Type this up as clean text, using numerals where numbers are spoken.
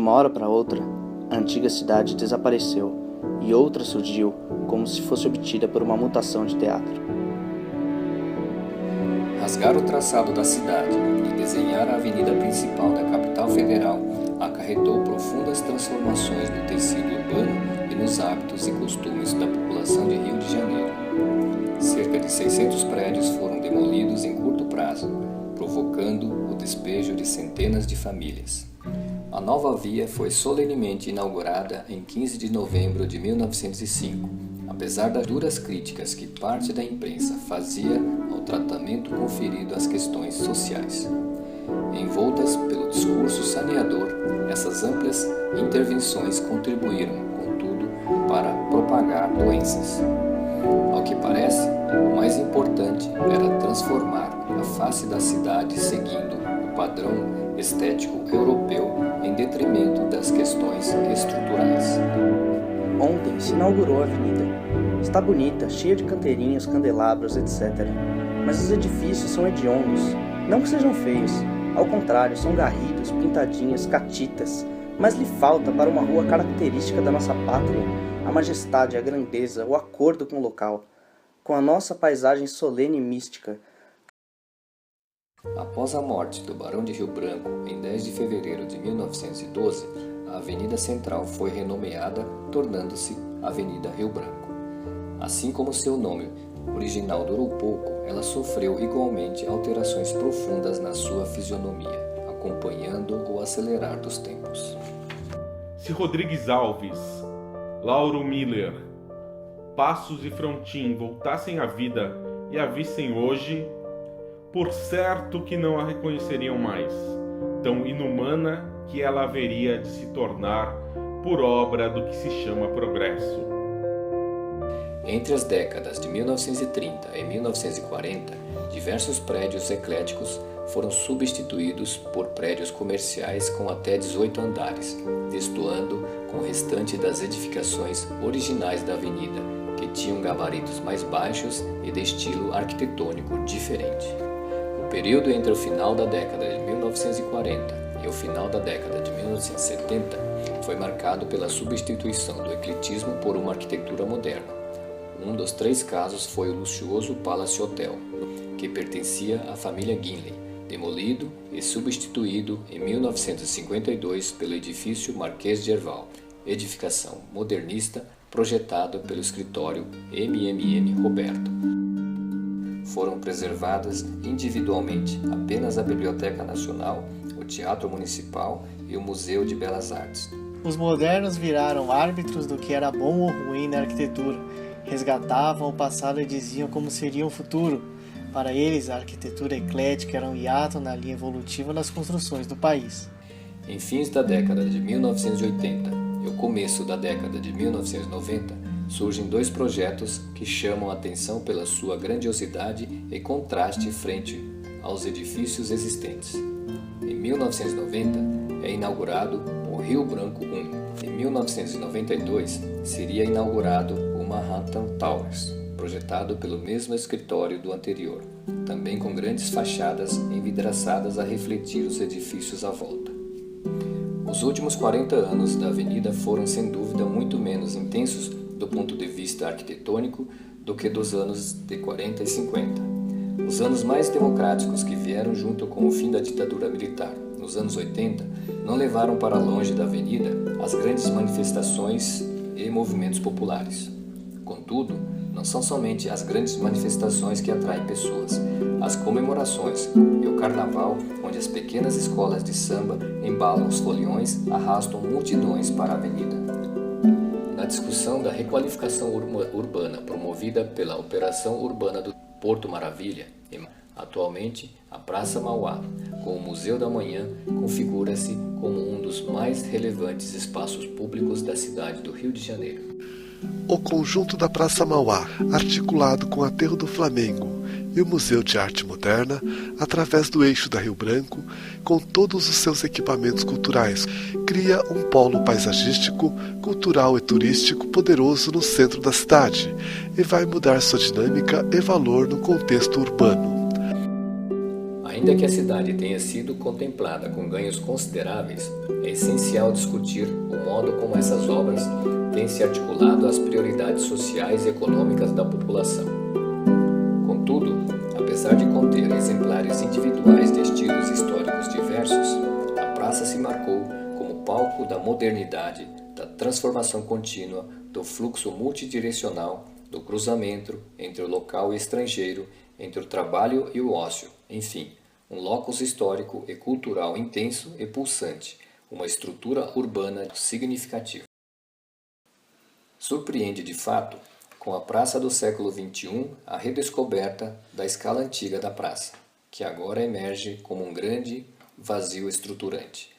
uma hora para outra, a antiga cidade desapareceu e outra surgiu como se fosse obtida por uma mutação de teatro. Rasgar o traçado da cidade e desenhar a avenida principal da capital federal acarretou profundas transformações no tecido urbano e nos hábitos e costumes da população de Rio de Janeiro. Cerca de 600 prédios foram demolidos em curto prazo, provocando o despejo de centenas de famílias. A nova via foi solenemente inaugurada em 15 de novembro de 1905, apesar das duras críticas que parte da imprensa fazia ao tratamento conferido às questões sociais. Envoltas pelo discurso saneador, essas amplas intervenções contribuíram, contudo, para propagar doenças. Ao que parece, o mais importante era transformar a face da cidade seguindo o padrão estético europeu em detrimento das questões estruturais. Ontem se inaugurou a avenida. Está bonita, cheia de canteirinhos, candelabros, etc. Mas os edifícios são hediondos. Não que sejam feios, ao contrário, são garridos, pintadinhos, catitas. Mas lhe falta para uma rua característica da nossa pátria a majestade, a grandeza, o acordo com o local, com a nossa paisagem solene e mística. Após a morte do Barão de Rio Branco, em 10 de fevereiro de 1912, a Avenida Central foi renomeada, tornando-se Avenida Rio Branco. Assim como seu nome original durou pouco, ela sofreu igualmente alterações profundas na sua fisionomia, acompanhando o acelerar dos tempos. Se Rodrigues Alves, Lauro Miller, Passos e Frontin voltassem à vida e a vissem hoje, por certo que não a reconheceriam mais, tão inumana que ela haveria de se tornar por obra do que se chama progresso. Entre as décadas de 1930 e 1940, diversos prédios ecléticos foram substituídos por prédios comerciais com até 18 andares, destoando com o restante das edificações originais da avenida, que tinham gabaritos mais baixos e de estilo arquitetônico diferente. O período entre o final da década de 1940 e o final da década de 1970 foi marcado pela substituição do ecletismo por uma arquitetura moderna. Um dos 3 casos foi o luxuoso Palace Hotel, que pertencia à família Guinle, demolido e substituído em 1952 pelo edifício Marquês de Herval, edificação modernista projetado pelo escritório MMM Roberto. Foram preservadas individualmente apenas a Biblioteca Nacional, o Teatro Municipal e o Museu de Belas Artes. Os modernos viraram árbitros do que era bom ou ruim na arquitetura, resgatavam o passado e diziam como seria o futuro. Para eles, a arquitetura eclética era um hiato na linha evolutiva das construções do país. Em fins da década de 1980 e o começo da década de 1990, surgem 2 projetos que chamam a atenção pela sua grandiosidade e contraste frente aos edifícios existentes. Em 1990, é inaugurado o Rio Branco I. Em 1992, seria inaugurado o Manhattan Towers, projetado pelo mesmo escritório do anterior, também com grandes fachadas envidraçadas a refletir os edifícios à volta. Os últimos 40 anos da avenida foram sem dúvida muito menos intensos do ponto de vista arquitetônico do que dos anos de 40 e 50. Os anos mais democráticos que vieram junto com o fim da ditadura militar, nos anos 80, não levaram para longe da avenida as grandes manifestações e movimentos populares. Contudo, não são somente as grandes manifestações que atraem pessoas. As comemorações e o carnaval, onde as pequenas escolas de samba embalam os foliões, arrastam multidões para a avenida. Na discussão da requalificação urbana promovida pela Operação Urbana do Porto Maravilha, atualmente a Praça Mauá, com o Museu da Manhã, configura-se como um dos mais relevantes espaços públicos da cidade do Rio de Janeiro. O conjunto da Praça Mauá, articulado com o Aterro do Flamengo e o Museu de Arte Moderna, através do eixo da Rio Branco, com todos os seus equipamentos culturais, cria um polo paisagístico, cultural e turístico poderoso no centro da cidade e vai mudar sua dinâmica e valor no contexto urbano. A Ainda que a cidade tenha sido contemplada com ganhos consideráveis, é essencial discutir o modo como essas obras têm se articulado às prioridades sociais e econômicas da população. Contudo, apesar de conter exemplares individuais de estilos históricos diversos, a praça se marcou como palco da modernidade, da transformação contínua, do fluxo multidirecional, do cruzamento entre o local e o estrangeiro, entre o trabalho e o ócio, enfim, um locus histórico e cultural intenso e pulsante, uma estrutura urbana significativa. Surpreende de fato, com a praça do século XXI, a redescoberta da escala antiga da praça, que agora emerge como um grande vazio estruturante.